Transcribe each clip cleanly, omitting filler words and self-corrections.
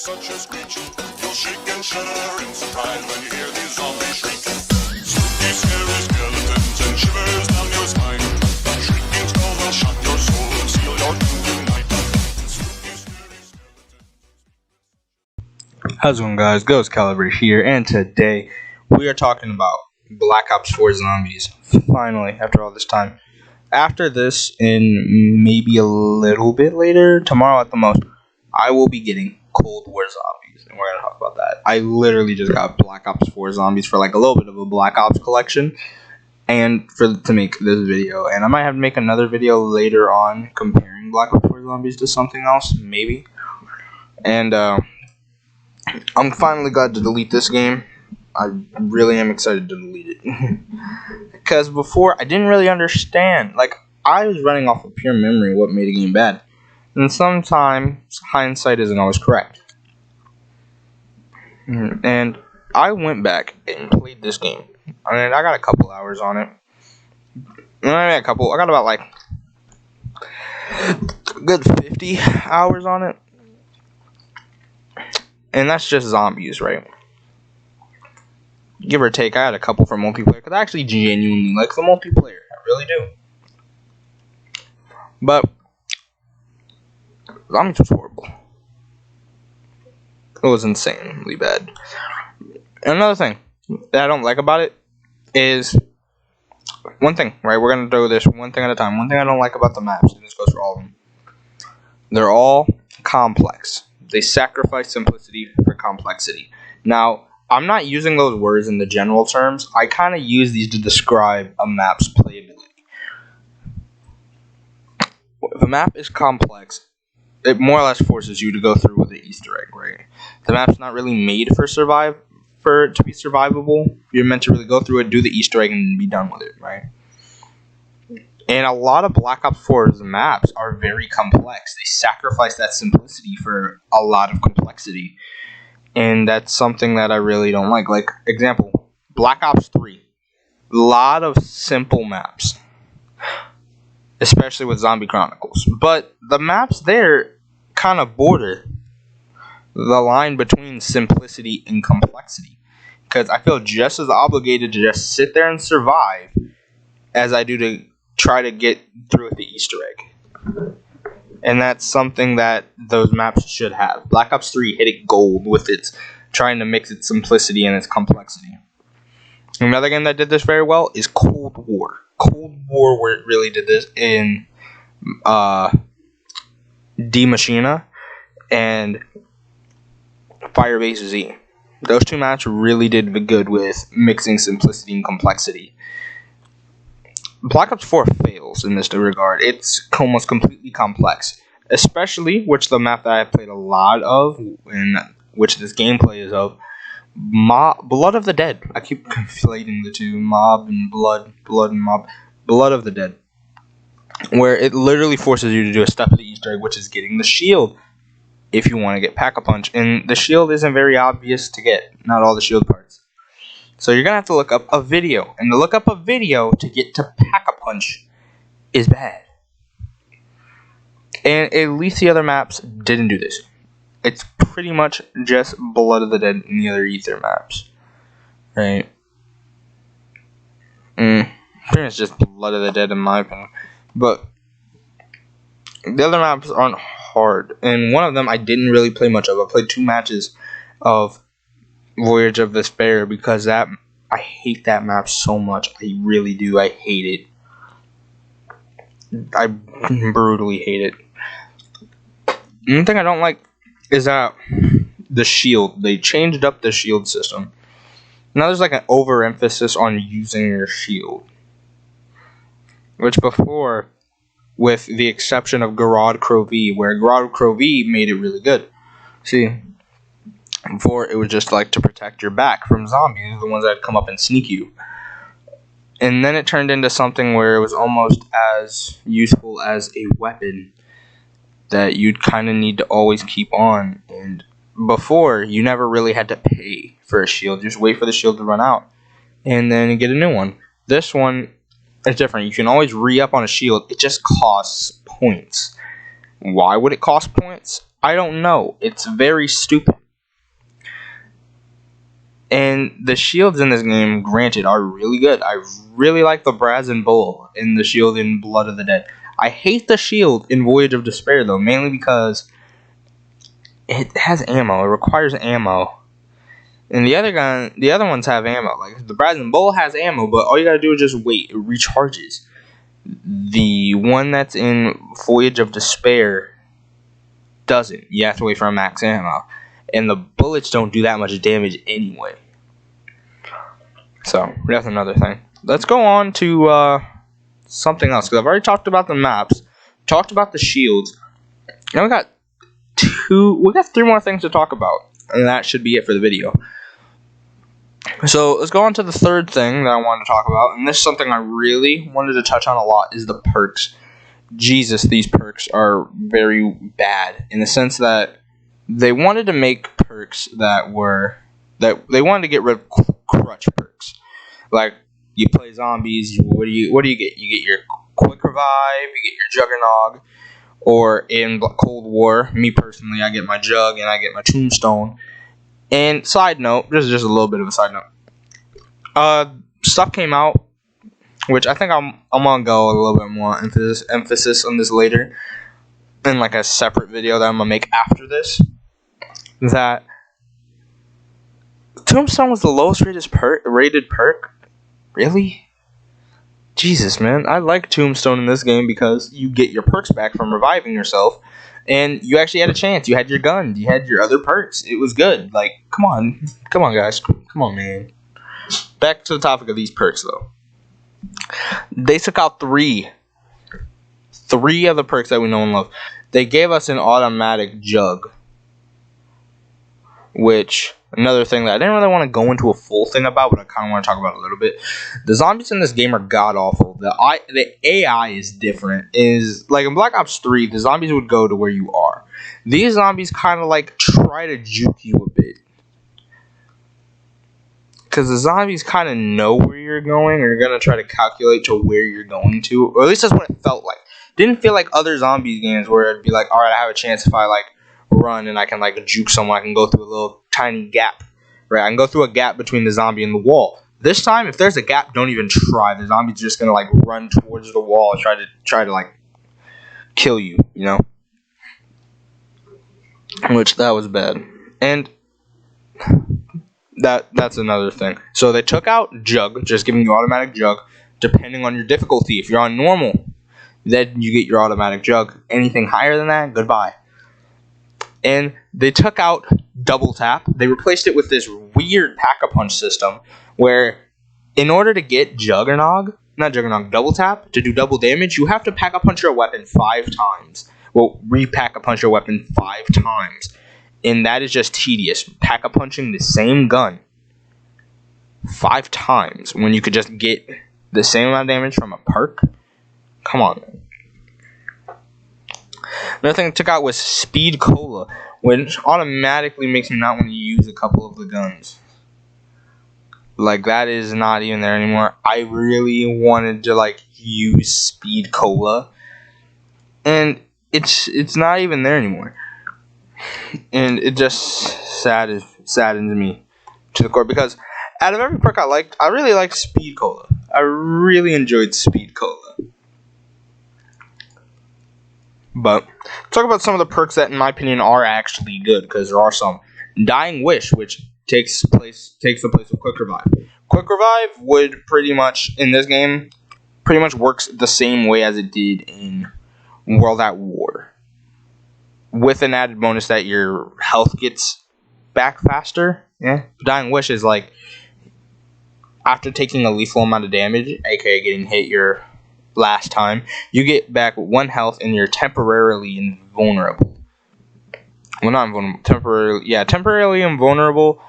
such a screech. You'll shake and shudder in surprise when you hear these zombies shriek. Spooky, scary skeletons and shivers down your spine. Shrieking skulls will shock your soul and seal your doom tonight. Spooky, scary skeletons. How's it going, guys? Ghost Caliber here, and today we are talking about Black Ops 4 Zombies. Finally, after all this time. After this, and maybe a little bit later, tomorrow at the most, I will be getting Cold War Zombies, and we're going to talk about that. I literally just got Black Ops 4 Zombies for like a little bit of a Black Ops collection, and to make this video. And I might have to make another video later on comparing Black Ops 4 Zombies to something else, maybe. And I'm finally glad to delete this game. I really am excited to delete it. Because before, I didn't really understand. Like, I was running off of pure memory what made a game bad. And sometimes, hindsight isn't always correct. And I went back and played this game. I mean, I got a couple hours on it. I got about, like, a good 50 hours on it. And that's just zombies, right? Give or take, I had a couple for multiplayer, because I actually genuinely like the multiplayer. I really do. But zombies was horrible. It was insanely bad. And another thing that I don't like about it is one thing, right? We're going to do this one thing at a time. One thing I don't like about the maps, and this goes for all of them. They're all complex. They sacrifice simplicity for complexity. Now, I'm not using those words in the general terms. I kind of use these to describe a map's playability. If a map is complex, it more or less forces you to go through with an Easter egg, right? The map's not really made for it to be survivable. You're meant to really go through it, do the Easter egg, and be done with it, right? And a lot of Black Ops 4's maps are very complex. They sacrifice that simplicity for a lot of complexity. And that's something that I really don't like. Like, example, Black Ops 3. A lot of simple maps. Especially with Zombie Chronicles. But the maps there kind of border the line between simplicity and complexity. Because I feel just as obligated to just sit there and survive as I do to try to get through with the Easter egg. And that's something that those maps should have. Black Ops 3 hit it gold with its trying to mix its simplicity and its complexity. Another game that did this very well is Cold War. Cold War really did this in D Machina and Firebase Z. Those two maps really did good with mixing simplicity and complexity. Black Ops 4 fails in this regard. It's almost completely complex. Especially, which the map that I played a lot of, and which this gameplay is of, Blood of the Dead. I keep conflating the two, Mob and Blood and Mob. Blood of the Dead. Where it literally forces you to do a step of the Easter egg, which is getting the shield, if you want to get Pack-a-Punch. And the shield isn't very obvious to get, not all the shield parts. So you're going to have to look up a video. And to look up a video to get to Pack-a-Punch is bad. And at least the other maps didn't do this. It's pretty much just Blood of the Dead and the other Ether maps. Right? Pretty much just Blood of the Dead in my opinion. But the other maps aren't hard. And one of them I didn't really play much of. I played 2 matches of Voyage of Despair because I hate that map so much. I really do. I hate it. I brutally hate it. One thing I don't like is that the shield. They changed up the shield system. Now there's like an overemphasis on using your shield. Which before, with the exception of Garad Crow V, where Garad Crow V made it really good. See, before it was just like to protect your back from zombies, the ones that come up and sneak you. And then it turned into something where it was almost as useful as a weapon that you'd kind of need to always keep on. And before, you never really had to pay for a shield. Just wait for the shield to run out and then get a new one. This one is different. You can always re-up on a shield. It just costs points. Why would it cost points? I don't know. It's very stupid. And the shields in this game, granted, are really good. I really like the Brazen Bull in the shield in Blood of the Dead. I hate the shield in Voyage of Despair, though, mainly because it has ammo. It requires ammo. And the other ones have ammo. Like, the Brazen Bull has ammo, but all you gotta do is just wait. It recharges. The one that's in Voyage of Despair doesn't. You have to wait for a max ammo. And the bullets don't do that much damage anyway. So, that's another thing. Let's go on to something else. Because I've already talked about the maps. Talked about the shields. Now we got 3 more things to talk about. And that should be it for the video. So, let's go on to the third thing that I wanted to talk about. And this is something I really wanted to touch on a lot, is the perks. Jesus, these perks are very bad. In the sense that they wanted to make perks that they wanted to get rid of Crutch Perks. Like, you play zombies, what do you get? You get your Quick Revive, you get your Juggernog, or in Cold War, me personally, I get my Jug and I get my Tombstone. And side note, this is just a little bit of a side note. Stuff came out, which I think I'm gonna go a little bit more emphasis on this later, in like a separate video that I'm gonna make after this. That Tombstone was the lowest rated perk? Really? Jesus, man. I like Tombstone in this game because you get your perks back from reviving yourself, and you actually had a chance. You had your gun. You had your other perks. It was good. Like, come on. Come on, guys. Come on, man. Back to the topic of these perks, though. They took out 3 of the perks that we know and love. They gave us an automatic Jug. Which, another thing that I didn't really want to go into a full thing about, but I kind of want to talk about a little bit. The zombies in this game are god-awful. The AI is different. Like in Black Ops 3, the zombies would go to where you are. These zombies kind of like try to juke you a bit. Because the zombies kind of know where you're going, or you're going to try to calculate to where you're going to. Or at least that's what it felt like. Didn't feel like other zombies games where it'd be like, alright, I have a chance if I like run and I can like juke someone. I can go through a little tiny gap, right? I can go through a gap between the zombie and the wall. This time, if there's a gap, don't even try. The zombie's just gonna like run towards the wall and try to like kill you, you know? Which, that was bad. And that's another thing. So they took out Jug, just giving you automatic Jug, depending on your difficulty. If you're on normal, then you get your automatic Jug. Anything higher than that, goodbye. And they took out Double Tap. They replaced it with this weird Pack-a-Punch system where in order to get Double Tap, to do double damage, you have to Pack-a-Punch your weapon 5 times. Well, re-Pack-a-Punch your weapon 5 times. And that is just tedious. Pack-a-punching the same gun 5 times when you could just get the same amount of damage from a perk. Come on, man. Another thing I took out was Speed Cola, which automatically makes me not want to use a couple of the guns. Like, that is not even there anymore. I really wanted to like use Speed Cola, and it's not even there anymore. And it just saddens me to the core, because out of every perk I really liked Speed Cola. I really enjoyed Speed Cola. But talk about some of the perks that, in my opinion, are actually good, because there are some. Dying Wish, which takes the place of Quick Revive. Quick Revive would pretty much, in this game, pretty much works the same way as it did in World at War, with an added bonus that your health gets back faster. Yeah, Dying Wish is like, after taking a lethal amount of damage, aka getting hit your last time, you get back 1 health and you're temporarily invulnerable. Well, not invulnerable, temporarily invulnerable,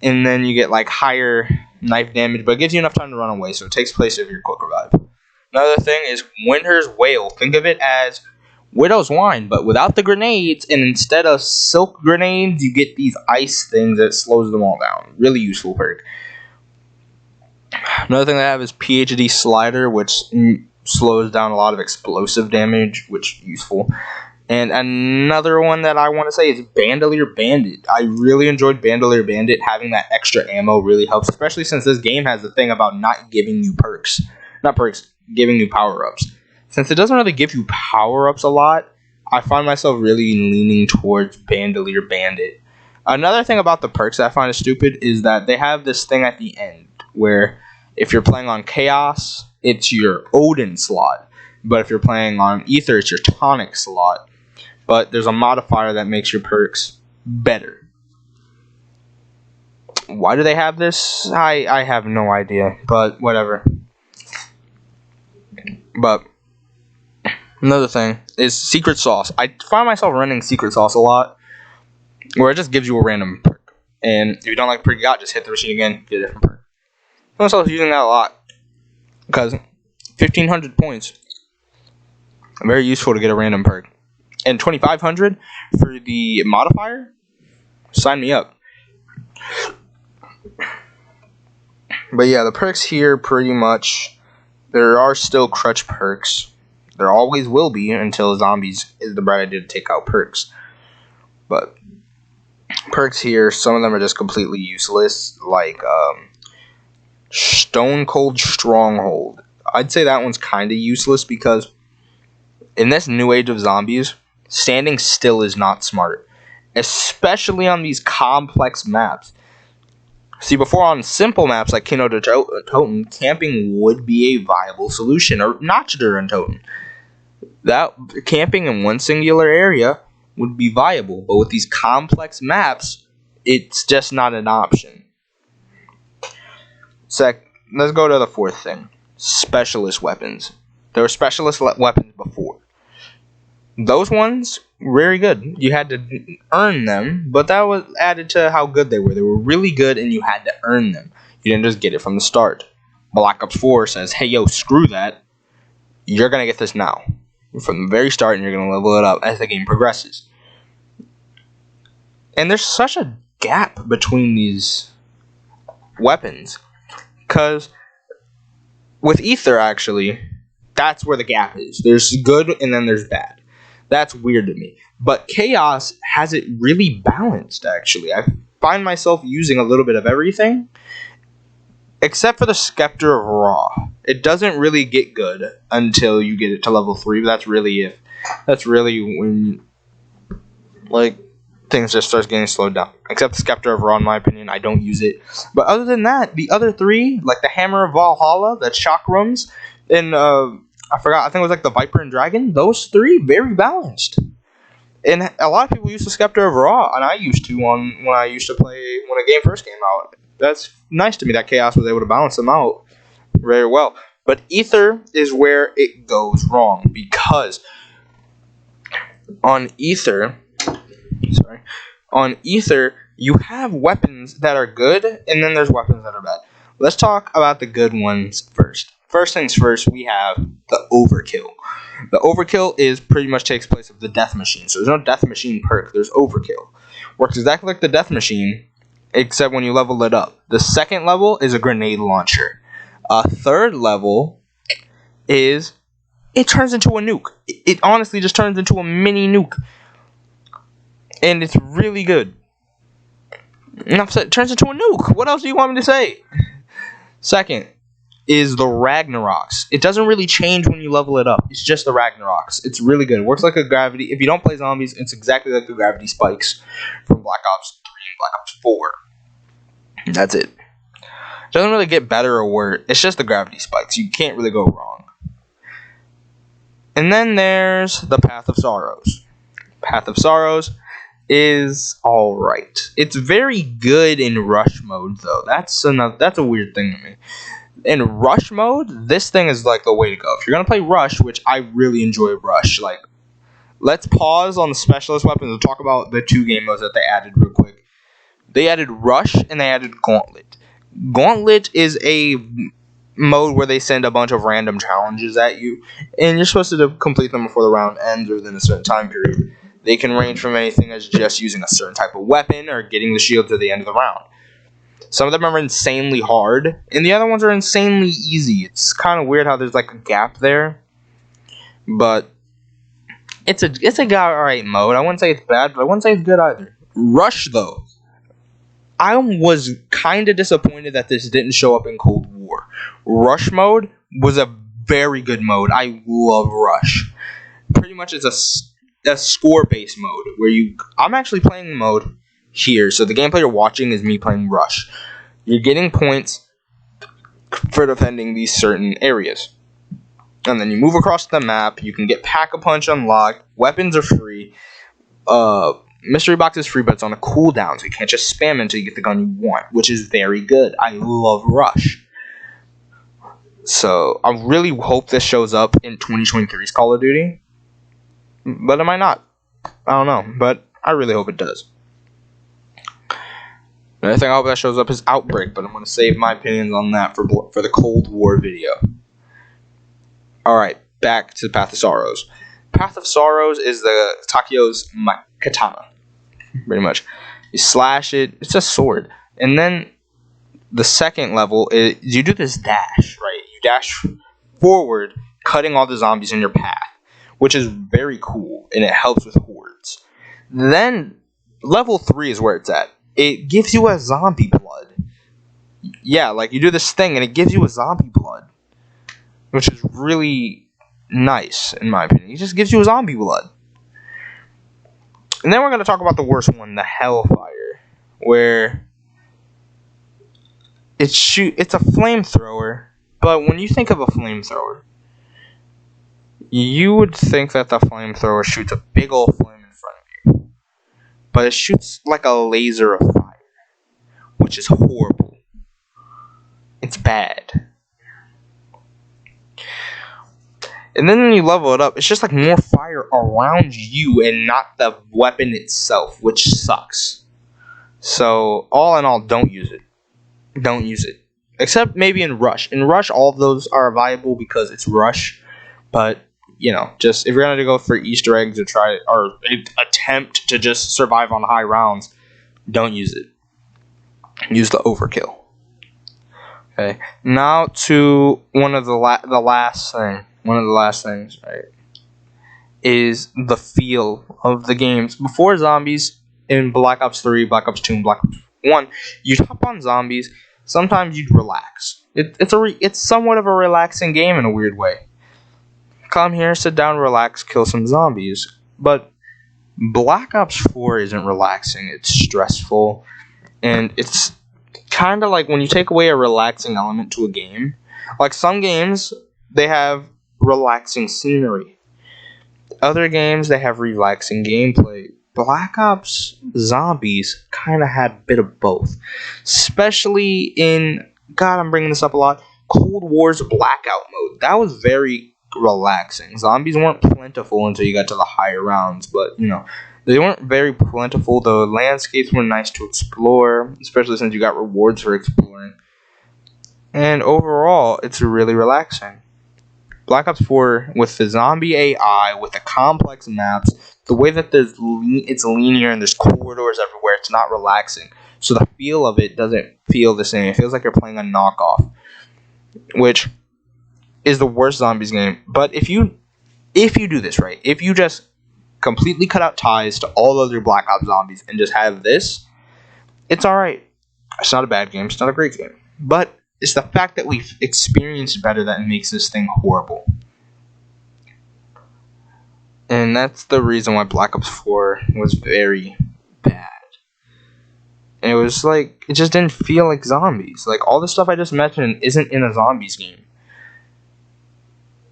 and then you get like higher knife damage, but it gives you enough time to run away, so it takes place of your Quick Revive. Another thing is Winter's Wail. Think of it as Widow's Wine, but without the grenades, and instead of silk grenades, you get these ice things that slows them all down. Really useful perk. Another thing I have is PhD Slider, which slows down a lot of explosive damage, which is useful. And another one that I want to say is Bandolier Bandit. I really enjoyed Bandolier Bandit. Having that extra ammo really helps, especially since this game has the thing about not giving you perks. Not perks, giving you power-ups. Since it doesn't really give you power-ups a lot, I find myself really leaning towards Bandolier Bandit. Another thing about the perks that I find is stupid is that they have this thing at the end where if you're playing on Chaos, it's your Odin slot. But if you're playing on Ether, it's your Tonic slot. But there's a modifier that makes your perks better. Why do they have this? I have no idea, but whatever. But another thing is Secret Sauce. I find myself running Secret Sauce a lot, where it just gives you a random perk. And if you don't like the perk you got, just hit the machine again, get a different perk. I find myself using that a lot, because 1,500 points, very useful to get a random perk. And 2,500 for the modifier? Sign me up. But yeah, the perks here pretty much, there are still Crutch Perks. There always will be until Zombies is the bright idea to take out perks. But perks here, some of them are just completely useless, like Stone Cold Stronghold. I'd say that one's kind of useless because in this new age of zombies, standing still is not smart, especially on these complex maps. See, before on simple maps like Kino to Toten, camping would be a viable solution, or Notchder and Toten. That camping in one singular area would be viable, but with these complex maps, it's just not an option. Let's go to the fourth thing. Specialist weapons. There were specialist weapons before. Those ones, very good. You had to earn them, but that was added to how good they were. They were really good, and you had to earn them. You didn't just get it from the start. Black Ops 4 says, hey, yo, screw that. You're going to get this now. From the very start, and you're going to level it up as the game progresses. And there's such a gap between these weapons. Because with Ether, actually, that's where the gap is. There's good, and then there's bad. That's weird to me. But Chaos has it really balanced, actually. I find myself using a little bit of everything, except for the Scepter of Ra. It doesn't really get good until you get it to level 3, but that's really when, like, things just start getting slowed down. Except the Scepter of Ra, in my opinion, I don't use it. But other than that, the other three, like the Hammer of Valhalla, the Chakrams, and I think it was like the Viper and Dragon. Those three, very balanced. And a lot of people use the Scepter of Ra, and I used to when I used to play when a game first came out. That's nice to me that Chaos was able to balance them out very well. But Ether is where it goes wrong, because on Ether, you have weapons that are good, and then there's weapons that are bad. Let's talk about the good ones first. First things first, we have the Overkill. The Overkill pretty much takes place of the Death Machine. So there's no Death Machine perk. There's Overkill. Works exactly like the Death Machine, except when you level it up. The second level is a grenade launcher. A third level is it turns into a nuke. It honestly just turns into a mini nuke. And it's really good. Enough said. It turns into a nuke. What else do you want me to say? Second is the Ragnaroks. It doesn't really change when you level it up. It's just the Ragnaroks. It's really good. It works like a gravity. If you don't play zombies, it's exactly like the gravity spikes from Black Ops 3 and Black Ops 4. That's it. It doesn't really get better or worse. It's just the gravity spikes. You can't really go wrong. And then there's the Path of Sorrows. Path of Sorrows is alright. It's very good in rush mode, though. That's a weird thing to me. In rush mode, this thing is like the way to go. If you're gonna play rush, which I really enjoy rush, like, let's pause on the specialist weapons and talk about the two game modes that they added real quick. They added rush and they added Gauntlet. Gauntlet is a mode where they send a bunch of random challenges at you, and you're supposed to complete them before the round ends or within a certain time period. They can range from anything as just using a certain type of weapon or getting the shield to the end of the round. Some of them are insanely hard, and the other ones are insanely easy. It's kind of weird how there's like a gap there. But it's a alright mode. I wouldn't say it's bad, but I wouldn't say it's good either. Rush though, I was kind of disappointed that this didn't show up in Cold War. Rush mode was a very good mode. I love Rush. Pretty much it's a score-based mode where I'm actually playing the mode here, so the gameplay you're watching is me playing Rush. You're getting points for defending these certain areas. And then you move across the map, you can get Pack-a-Punch unlocked, weapons are free, mystery box is free, but it's on a cooldown, so you can't just spam it until you get the gun you want, which is very good. I love Rush. So, I really hope this shows up in 2023's Call of Duty, but it might not. I don't know, but I really hope it does. Another thing I hope that shows up is Outbreak, but I'm going to save my opinions on that for the Cold War video. Alright, back to Path of Sorrows. Path of Sorrows is the Takeyo's katana, pretty much. You slash it, it's a sword. And then the second level is you do this dash, right? You dash forward, cutting all the zombies in your path, which is very cool, and it helps with hordes. Then, level 3 is where it's at. It gives you a zombie blood. Yeah, like you do this thing, and it gives you a zombie blood, which is really nice, in my opinion. It just gives you a zombie blood. And then we're going to talk about the worst one, the Hellfire, where it's a flamethrower, but when you think of a flamethrower, you would think that the flamethrower shoots a big old flame in front of you. But it shoots like a laser of fire, which is horrible. It's bad. And then when you level it up, it's just like more fire around you and not the weapon itself, which sucks. So, all in all, don't use it. Don't use it. Except maybe in Rush. In Rush, all of those are viable because it's Rush. But, you know, just if you're going to go for Easter eggs or attempt to just survive on high rounds, don't use it. Use the overkill. Okay. Now to one of the last things, right, is the feel of the games. Before zombies, in Black Ops 3, Black Ops 2, and Black Ops 1, you'd hop on zombies. Sometimes you'd relax. It's somewhat of a relaxing game in a weird way. Come here, sit down, relax, kill some zombies. But Black Ops 4 isn't relaxing. It's stressful, and it's kind of like when you take away a relaxing element to a game. Like some games, they have relaxing scenery. Other games, they have relaxing gameplay. Black Ops Zombies kind of had a bit of both. Especially in, God, I'm bringing this up a lot, Cold War's Blackout mode. That was very relaxing. Zombies weren't plentiful until you got to the higher rounds, but, you know, they weren't very plentiful. The landscapes were nice to explore, especially since you got rewards for exploring. And overall, it's really relaxing. Black Ops 4, with the zombie AI, with the complex maps, the way that it's linear and there's corridors everywhere, it's not relaxing. So the feel of it doesn't feel the same. It feels like you're playing a knockoff, which is the worst zombies game. But if you do this right, if you just completely cut out ties to all other Black Ops zombies and just have this, it's alright. It's not a bad game. It's not a great game. But it's the fact that we've experienced better that makes this thing horrible. And that's the reason why Black Ops 4 was very bad. And it was like, it just didn't feel like zombies. Like, all the stuff I just mentioned isn't in a zombies game.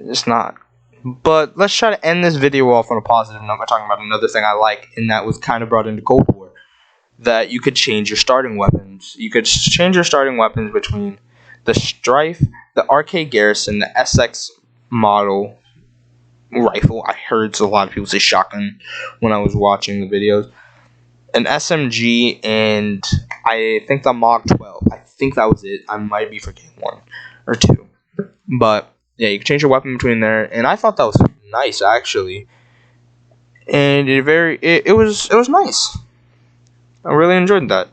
It's not. But let's try to end this video off on a positive note by talking about another thing I like, and that was kind of brought into Cold War. That you could change your starting weapons. You could change your starting weapons between the Strife, the Arcade Garrison, the SX model rifle. I heard a lot of people say shotgun when I was watching the videos. An SMG, and I think the Mog 12. I think that was it. I might be forgetting one or two. But yeah, you can change your weapon between there, and I thought that was nice actually. And it was nice. I really enjoyed that.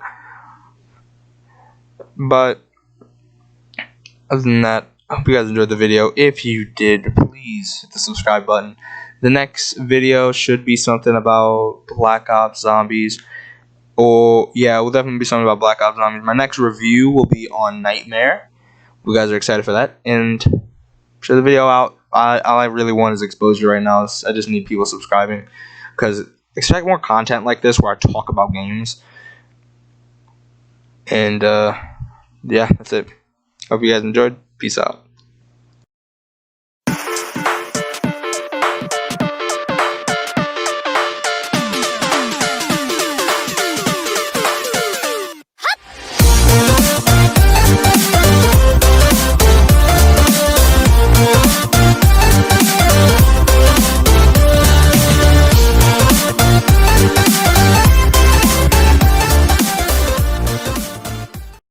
But other than that, I hope you guys enjoyed the video. If you did, please hit the subscribe button. The next video should be something about Black Ops Zombies. Or, yeah, it will definitely be something about Black Ops Zombies. My next review will be on Nightmare. You guys are excited for that. And share the video out. All I really want is exposure right now. I just need people subscribing. Because expect more content like this where I talk about games. And, yeah, that's it. Hope you guys enjoyed. Peace out.